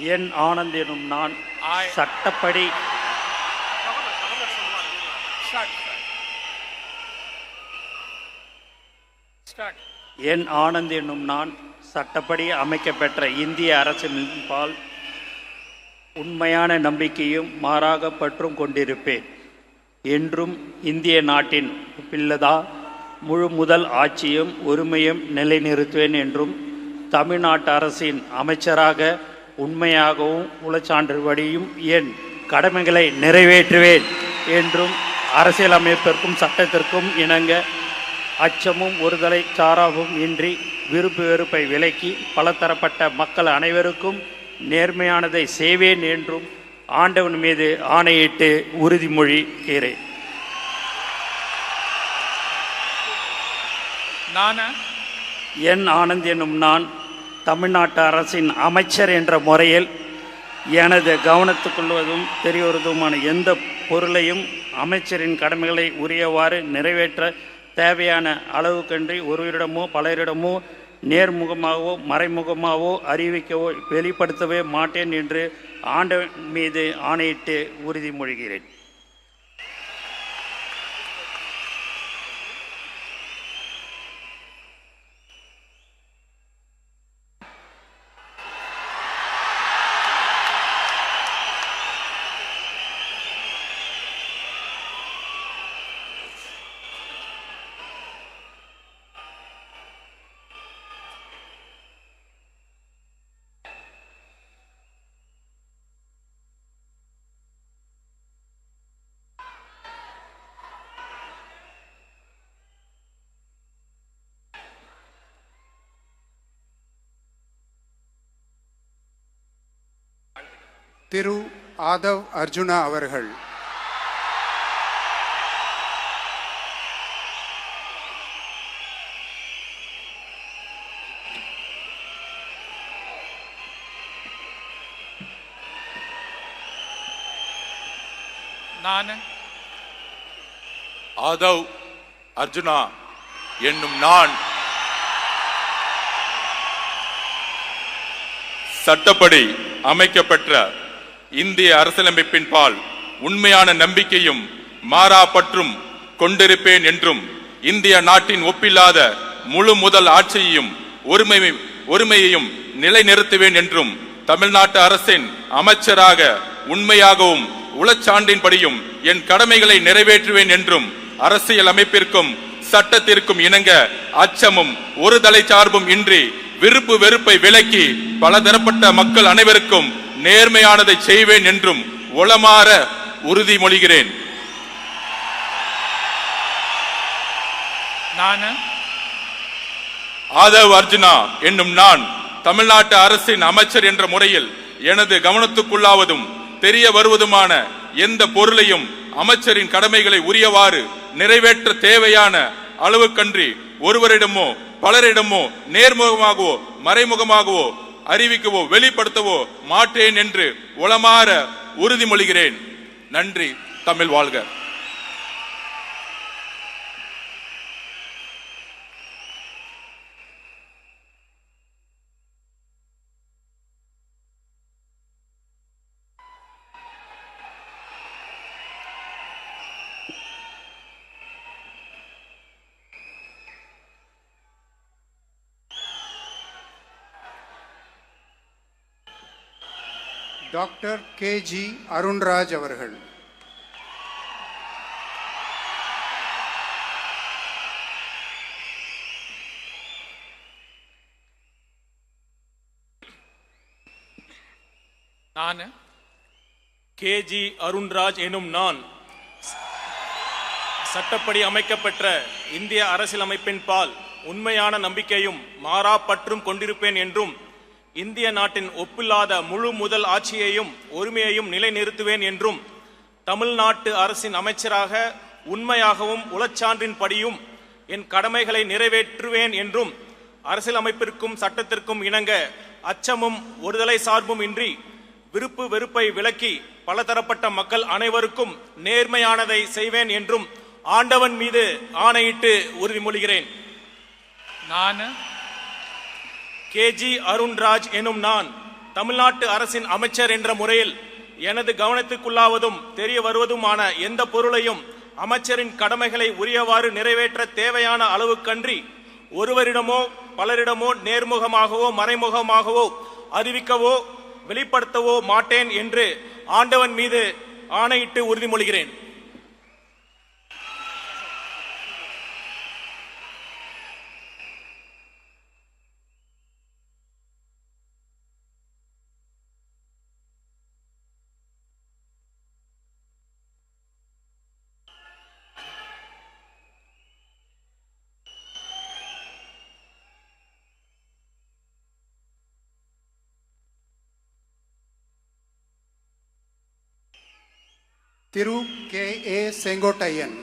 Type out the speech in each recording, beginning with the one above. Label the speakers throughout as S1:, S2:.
S1: என் ஆனந்த் எனும் நான் சட்டப்படி என் ஆனந்த் என்னும் நான் சட்டப்படி அமைக்கப்பெற்ற இந்திய அரசின்பால் உண்மையான நம்பிக்கையும் மாறாக பற்றும் கொண்டிருப்பேன் என்றும் இந்திய நாட்டின் ஒப்பில்லதா முழு முதல் ஆட்சியும் உரிமையும் நிலைநிறுத்துவேன் என்றும் தமிழ்நாட்டு அரசின் அமைச்சராக உண்மையாகவும் உளச்சான்றுபடியும் என் கடமைகளை நிறைவேற்றுவேன் என்றும் அரசியலமைப்பிற்கும் சட்டத்திற்கும் இணங்க அச்சமும் ஒருதலை சாராவும் இன்றி விருப்பு வெறுப்பை விலக்கி பலதரப்பட்ட மக்கள் அனைவருக்கும் நேர்மையானதை செய்வேன் என்றும் ஆண்டவன் மீது ஆணையிட்டு உறுதிமொழிகிறேன். என் ஆனந்த் எனும் நான் தமிழ்நாட்டு அரசின் அமைச்சர் என்ற முறையில் எனது கவனத்துக்கொள்வதும் தெரியவதுமான எந்த பொருளையும் அமைச்சரின் கடமைகளை உரியவாறு நிறைவேற்ற தேவையான அளவுக்கன்றி ஒருவரிடமோ பலரிடமோ நேர்முகமாகவோ மறைமுகமாகவோ அறிவிக்கவோ வெளிப்படுத்தவே மாட்டேன் என்று ஆண்டவன் மீது ஆணையிட்டு உறுதிமொழிகிறேன்.
S2: திரு ஆதவ் அர்ஜுனா அவர்கள்.
S3: நான் ஆதவ் அர்ஜுனா என்னும் நான் சட்டப்படி அமைக்கப்பெற்ற இந்திய அரசியலமைப்பின் பால் உண்மையான நம்பிக்கையும் மாறா பற்றும் கொண்டிருப்பேன் என்றும் இந்திய நாட்டின் ஒப்பில்லாத முழு முதல் ஆட்சியையும் ஒருமையையும் நிலைநிறுத்துவேன் என்றும் தமிழ்நாட்டு அரசின் அமைச்சராக உண்மையாகவும் உளச்சான்றின்படியும் என் கடமைகளை நிறைவேற்றுவேன் என்றும் அரசியல் அமைப்பிற்கும் சட்டத்திற்கும் இணங்க அச்சமும் ஒரு தலை சார்பும் இன்றி விருப்பு வெறுப்பை விலக்கி பலதரப்பட்ட மக்கள் அனைவருக்கும் நேர்மையானதை செய்வேன் என்றும் உளமாற உறுதிமொழிகிறேன். ஆதவ் அர்ஜுனா என்னும் நான் தமிழ்நாட்டு அரசின் அமைச்சர் என்ற முறையில் எனது கவனத்துக்குள்ளாவதும் தெரிய வருவதுமான எந்த பொருளையும் அமைச்சரின் கடமைகளை உரியவாறு நிறைவேற்ற தேவையான அளவுக்கன்றி ஒருவரிடமோ பலரிடமோ நேர்முகமாகவோ மறைமுகமாகவோ அறிவிக்கவோ வெளிப்படுத்தவோ மாட்டேன் என்று உளமாற உறுதிமொழிகிறேன். நன்றி. தமிழ் வாழ்க.
S2: டாக்டர் கே.ஜி. அருண்ராஜ் அவர்கள்.
S4: நான் கே.ஜி. அருண்ராஜ் எனும் நான் சட்டப்படி அமைக்கப்பெற்ற இந்திய அரசியலமைப்பின் பால் உண்மையான நம்பிக்கையும் மாறா பற்றும் கொண்டிருப்பேன் என்றும் இந்திய நாட்டின் ஒப்பில்லாத முழு முதல் ஆட்சியையும் ஒருமையையும் நிலைநிறுத்துவேன் என்றும் தமிழ்நாட்டு அரசின் அமைச்சராக உண்மையாகவும் உளச்சான்றின்படியும் என் கடமைகளை நிறைவேற்றுவேன் என்றும் அரசியலமைப்பிற்கும் சட்டத்திற்கும் இணங்க அச்சமும் ஒருதலை சார்பும் இன்றி விருப்பு வெறுப்பை விலக்கி பலதரப்பட்ட மக்கள் அனைவருக்கும் நேர்மையானதை செய்வேன் என்றும் ஆண்டவன் மீது ஆணையிட்டு உறுதிமொழிகிறேன். நான் கே.ஜி. அருண்ராஜ் எனும் நான் தமிழ்நாட்டு அரசின் அமைச்சர் என்ற முறையில் எனது கவனத்துக்குள்ளாவதும் தெரிய வருவதுமான எந்த பொருளையும் அமைச்சரின் கடமைகளை உரியவாறு நிறைவேற்ற தேவையான அளவுக்கன்றி ஒருவரிடமோ பலரிடமோ நேர்முகமாகவோ மறைமுகமாகவோ அறிவிக்கவோ வெளிப்படுத்தவோ மாட்டேன் என்று ஆண்டவன் மீது ஆணையிட்டு உறுதிமொழிகிறேன்.
S2: திரு K.A. செங்கோட்டையன்.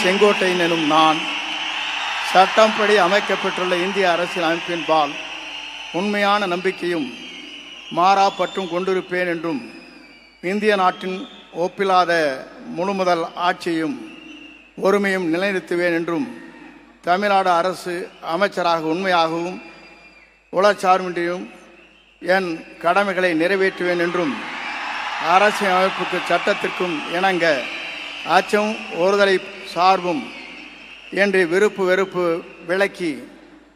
S5: செங்கோட்டையன் எனும் நான் சட்டப்படி அமைக்கப்பட்டுள்ள இந்திய அரசியல் அமைப்பின்பால் உண்மையான நம்பிக்கையும் மாறா பற்றும் கொண்டிருப்பேன் என்றும் இந்திய நாட்டின் ஒப்பில்லாத முழுமுதல் ஆட்சியையும் ஒருமையும் நிலைநிறுத்துவேன் என்றும் தமிழ்நாடு அரசு அமைச்சராக உண்மையாகவும் உளச்சார்பின்றியும் என் கடமைகளை நிறைவேற்றுவேன் என்றும் அரசியல் அமைப்புக்கு சட்டத்திற்கும் இணங்க அச்சம் ஒருதலை சார்பும் என்று விருப்பு வெறுப்பு விலக்கி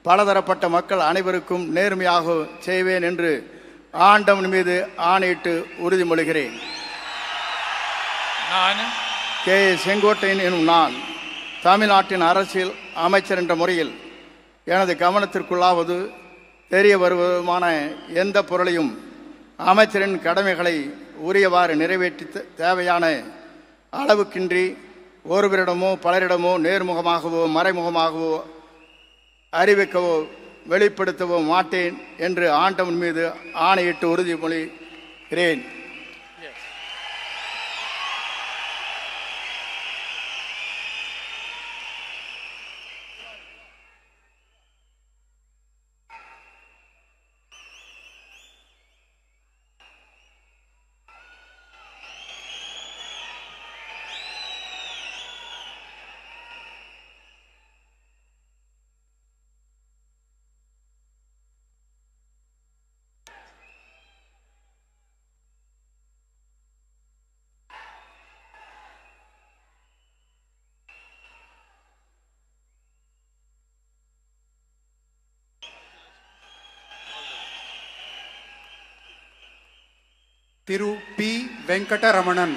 S5: பலதரப்பட்ட மக்கள் அனைவருக்கும் நேர்மையாக செய்வேன் என்று ஆண்டவன் மீது ஆணையிட்டு உறுதிமொழிகிறேன்.
S6: நான்
S5: செங்கோட்டையன் எனும் நான் தமிழ்நாட்டின் அரசியல் அமைச்சர் என்ற முறையில் எனது கவனத்திற்குள்ளாவது தெரிய வருவதுமான எந்த பொருளையும் அமைச்சரின் கடமைகளை உரியவாறு நிறைவேற்றி தேவையான அளவுக்கின்றி ஒருவரிடமோ பலரிடமோ நேர்முகமாகவோ மறைமுகமாகவோ அறிவிக்கவோ வெளிப்படுத்தவோ மாட்டேன் என்று ஆண்டவன் மீது ஆணையிட்டு உறுதிமொழிகிறேன்.
S2: திரு P. வெங்கடரமணன்.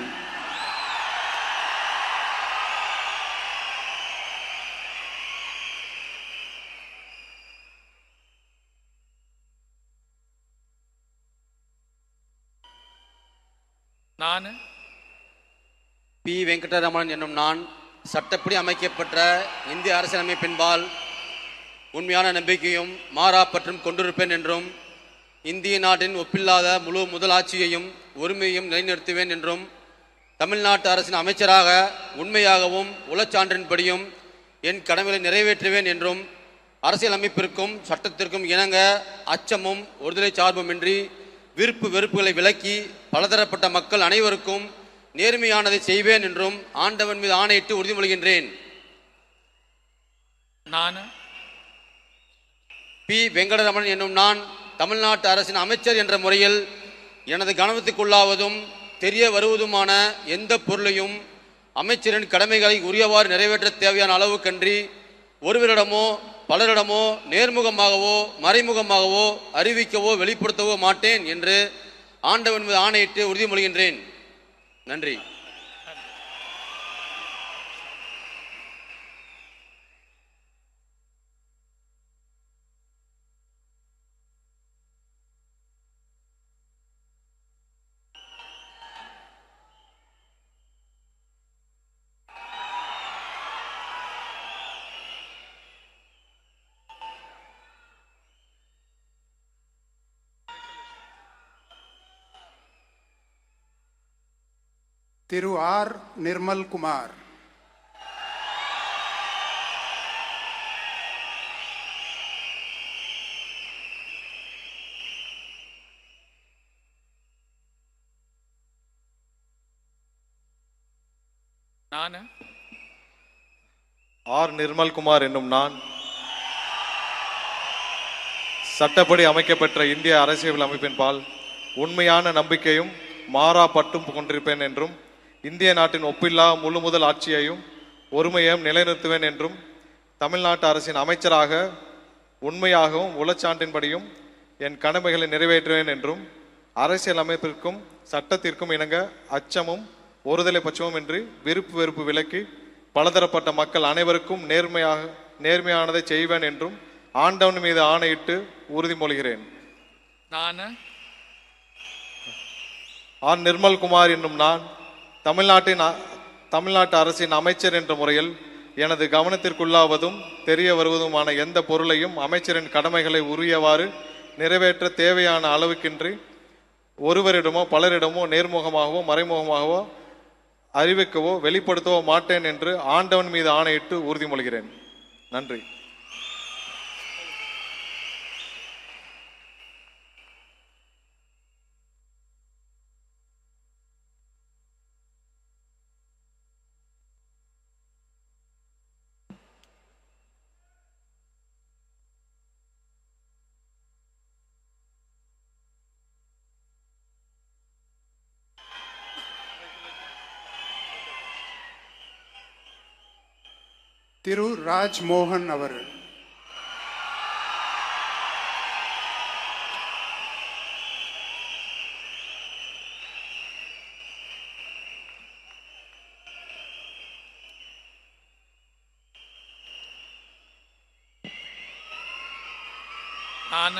S6: நான்
S7: பி. வெங்கடரமணன் என்னும் நான் சட்டப்படி அமைக்கப்பட்ட இந்திய அரசியலமைப்பின்பால் உண்மையான நம்பிக்கையும் மாறா பற்றும் கொண்டிருப்பேன் என்றும் இந்திய நாட்டின் ஒப்பில்லாத முழு முதலாட்சியையும் ஒருமையையும் நிலைநிறுத்துவேன் என்றும் தமிழ்நாட்டு அரசின் அமைச்சராக உண்மையாகவும் உளச்சான்றின்படியும் என் கடமைகளை நிறைவேற்றுவேன் என்றும் அரசியல் அமைப்பிற்கும் சட்டத்திற்கும் இணங்க அச்சமும் ஒருதலை சார்புமின்றி விருப்பு வெறுப்புகளை விலக்கி பலதரப்பட்ட மக்கள் அனைவருக்கும் நேர்மையானதை செய்வேன் என்றும் ஆண்டவன் மீது ஆணையிட்டு உறுதிமொழிகின்றேன்.
S6: நான்
S7: பி. வெங்கடரமணன் என்னும் நான் தமிழ்நாட்டு அரசின் அமைச்சர் என்ற முறையில் எனது கவனத்துக்குள்ளாவதும் தெரிய வருவதுமான எந்த பொருளையும் அமைச்சரின் கடமைகளை உரியவாறு நிறைவேற்ற தேவையான அளவுக்கன்றி ஒருவரிடமோ பலரிடமோ நேர்முகமாகவோ மறைமுகமாகவோ அறிவிக்கவோ வெளிப்படுத்தவோ மாட்டேன் என்று ஆண்டவன் மீது ஆணையிட்டு உறுதிமொழிகின்றேன். நன்றி.
S2: திரு ஆர் நிர்மல் குமார்,
S6: நான்
S8: ஆர் நிர்மல்குமார் என்னும் நான் சட்டப்படி அமைக்கப்பெற்ற இந்திய அரசியல் அமைப்பின்பால் உண்மையான நம்பிக்கையும் மாறா பற்றும் கொண்டிருப்பேன் என்றும் இந்திய நாட்டின் ஒப்பில்லா முழு முதல் ஆட்சியையும் ஒருமையையும் நிலைநிறுத்துவேன் என்றும் தமிழ்நாட்டு அரசின் அமைச்சராக உண்மையாகவும் உளச்சான்றின்படியும் என் கடமைகளை நிறைவேற்றுவேன் என்றும் அரசியல் அமைப்பிற்கும் சட்டத்திற்கும் இணங்க அச்சமும் ஒருதலை பட்சமும் இன்றி விருப்பு வெறுப்பு விலக்கி பலதரப்பட்ட மக்கள் அனைவருக்கும் நேர்மையானதை செய்வேன் என்றும் ஆண்டவன் மீது ஆணையிட்டு உறுதிமொழிகிறேன்.
S6: நான்
S8: ஆர் நிர்மல்குமார் என்னும் நான் தமிழ்நாட்டு அரசின் அமைச்சர் என்ற முறையில் எனது கவனத்திற்குள்ளாவதும் தெரிய வருவதுமான எந்த பொருளையும் அமைச்சரின் கடமைகளை உரியவாறு நிறைவேற்ற தேவையான அளவுக்கின்றி ஒருவரிடமோ பலரிடமோ நேர்முகமாகவோ மறைமுகமாகவோ அறிவிக்கவோ வெளிப்படுத்தவோ மாட்டேன் என்று ஆண்டவன் மீது ஆணையிட்டு உறுதிமொழிகிறேன். நன்றி.
S2: திரு ராஜ் மோகன் அவர்கள்,
S6: நான்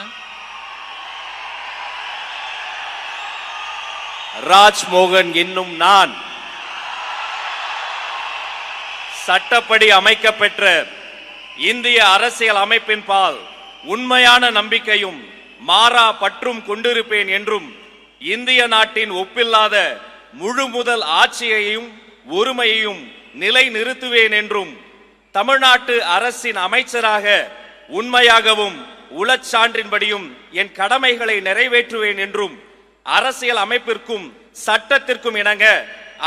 S9: ராஜ்மோகன் என்னும் நான் சட்டப்படி அமைக்கப்பெற்ற இந்திய அரசியல் அமைப்பின்பால் உண்மையான நம்பிக்கையும் மாறா பற்றும் கொண்டிருப்பேன் என்றும் இந்திய நாட்டின் ஒப்பில்லாத முழு முதல் ஆட்சியையும் ஒருமையையும் நிலைநிறுத்துவேன் என்றும் தமிழ்நாட்டு அரசின் அமைச்சராக உண்மையாகவும் உளச்சான்றின்படியும் என் கடமைகளை நிறைவேற்றுவேன் என்றும் அரசியல் அமைப்பிற்கும் சட்டத்திற்கும் இணங்க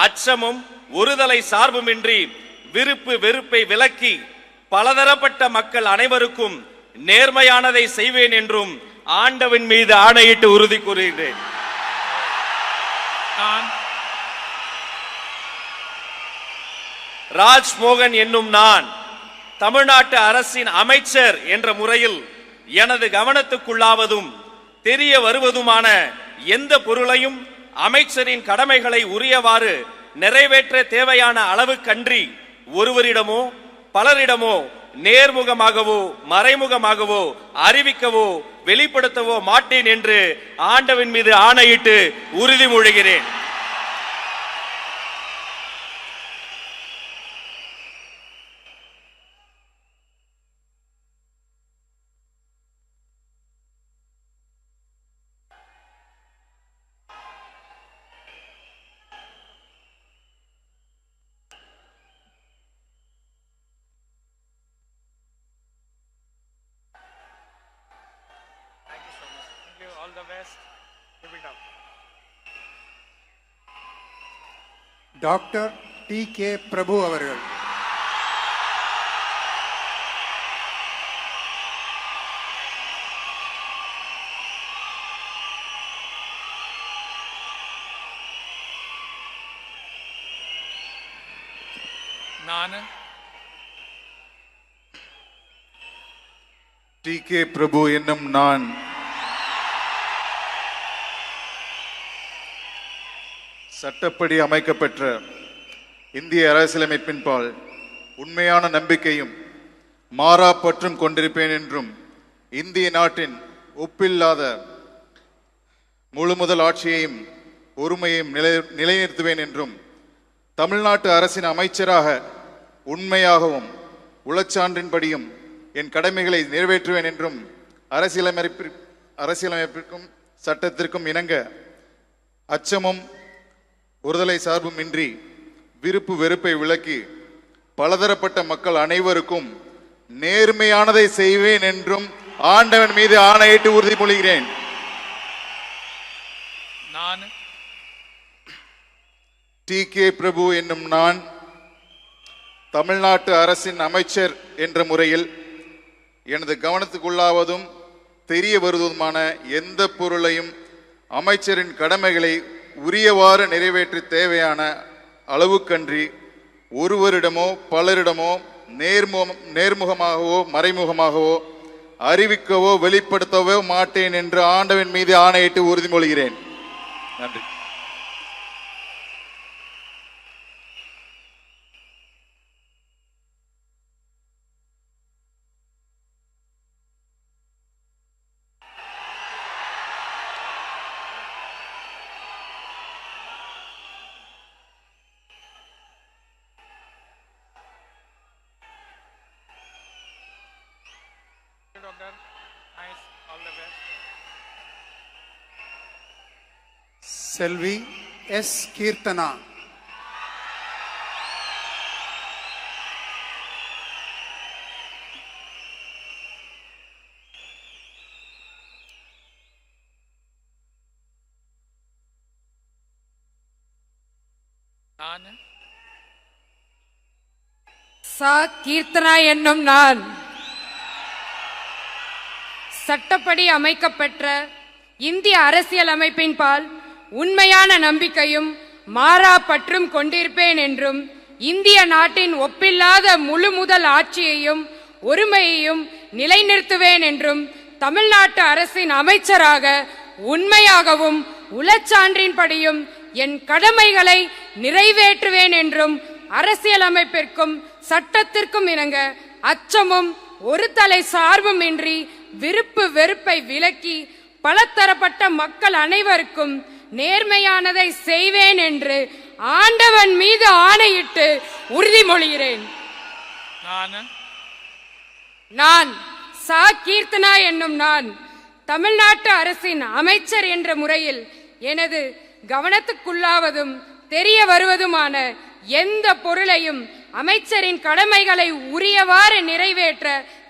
S9: அச்சமும் ஒருதலை சார்புமின்றி விருப்பு வெறுப்பை விலக்கி பலதரப்பட்ட மக்கள் அனைவருக்கும் நேர்மையானதை செய்வேன் என்றும் ஆண்டவன் மீது ஆணையிட்டு உறுதி கூறுகிறேன்.
S6: நான்
S9: ராஜ்மோகன் என்னும் நான் தமிழ்நாட்டு அரசின் அமைச்சர் என்ற முறையில் எனது கவனத்துக்குள்ளாவதும் தெரிய வருவதுமான எந்த பொருளையும் அமைச்சரின் கடமைகளை உரியவாறு நிறைவேற்ற தேவையான அளவுக்கன்றி ஒருவரிடமோ பலரிடமோ நேர்முகமாகவோ மறைமுகமாகவோ அறிவிக்கவோ வெளிப்படுத்தவோ மாட்டேன் என்று ஆண்டவன் மீது ஆணையிட்டு உறுதிமொழிகிறேன்.
S6: all the best. Keep it up.
S2: Doctor D K Prabhu அவர்கள்,
S6: நான்
S10: டி கே பிரபு என்னும் நான் சட்டப்படி அமைக்கப்பெற்ற இந்திய அரசியலமைப்பின்பால் உண்மையான நம்பிக்கையும் மாறா பற்றும் கொண்டிருப்பேன் என்றும் இந்திய நாட்டின் ஒப்பில்லாத முழு முதல் ஆட்சியையும் ஒருமையையும் நிலைநிறுத்துவேன் என்றும் தமிழ்நாட்டு அரசின் அமைச்சராக உண்மையாகவும் உளச்சான்றின்படியும் என் கடமைகளை நிறைவேற்றுவேன் என்றும் அரசியலமைப்பிற்கும் சட்டத்திற்கும் இணங்க அச்சமும் ஒருதலை சார்புமின்றி விருப்பு வெறுப்பை விலக்கி பலதரப்பட்ட மக்கள் அனைவருக்கும் நேர்மையானதை செய்வேன் என்றும் ஆண்டவன் மீது ஆணையிட்டு உறுதிமொழிகிறேன்.
S6: நான்
S10: டி.கே. பிரபு என்னும் நான் தமிழ்நாட்டு அரசின் அமைச்சர் என்ற முறையில் எனது கவனத்துக்குள்ளாவதும் தெரிய வருவதுமான எந்த பொருளையும் அமைச்சரின் கடமைகளை உரியவாறு நிறைவேற்ற தேவையான அளவுக்கன்றி ஒருவரிடமோ பலரிடமோ நேர்முகமாகவோ மறைமுகமாகவோ அறிவிக்கவோ வெளிப்படுத்தவோ மாட்டேன் என்று ஆண்டவன் மீது ஆணையிட்டு உறுதிமொழிகிறேன். நன்றி.
S6: Doctor. Nice. All the best.
S2: Selvi S. Keerthana.
S6: நான்
S11: சா. கீர்த்தனா என்னும் நான் சட்டப்படி அமைக்கப்பெற்ற இந்திய அரசியலமைப்பின் பால் உண்மையான நம்பிக்கையும் மாறா பற்றும் கொண்டிருப்பேன் என்றும் இந்திய நாட்டின் ஒப்பில்லாத முழு முதல் ஆட்சியையும் ஒருமையையும் நிலைநிறுத்துவேன் என்றும் தமிழ்நாட்டு அரசின் அமைச்சராக உண்மையாகவும் உளச்சான்றின்படியும் என் கடமைகளை நிறைவேற்றுவேன் என்றும் அரசியலமைப்பிற்கும் சட்டத்திற்கும் இணங்க அச்சமும் ஒரு தலை சார்பும் இன்றி விருப்பு வெறுப்பை விலக்கி பலதரப்பட்ட மக்கள் அனைவருக்கும் நேர்மையானதை செய்வேன் என்று ஆண்டவன் மீது ஆணையிட்டு உறுதிமொழிகிறேன். நான் சா. கீர்த்தனா என்னும் நான் தமிழ்நாட்டு அரசின் அமைச்சர் என்ற முறையில் எனது கவனத்துக்குள்ளாவதும் தெரிய வருவதுமான எந்த பொருளையும் அமைச்சரின் கடமைகளை உரியவாறு நிறைவேற்ற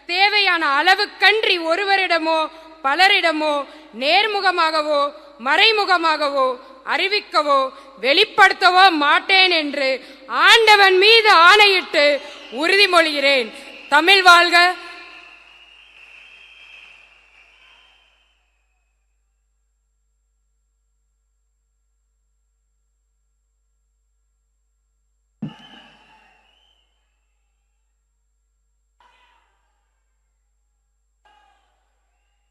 S11: தேவையான அளவுக்கன்றி ஒருவரிடமோ பலரிடமோ நேர்முகமாகவோ மறைமுகமாகவோ அறிவிக்கவோ வெளிப்படுத்தவோ மாட்டேன் என்று ஆண்டவன் மீது ஆணையிட்டு உறுதிமொழிகிறேன். தமிழ் வாழ்க!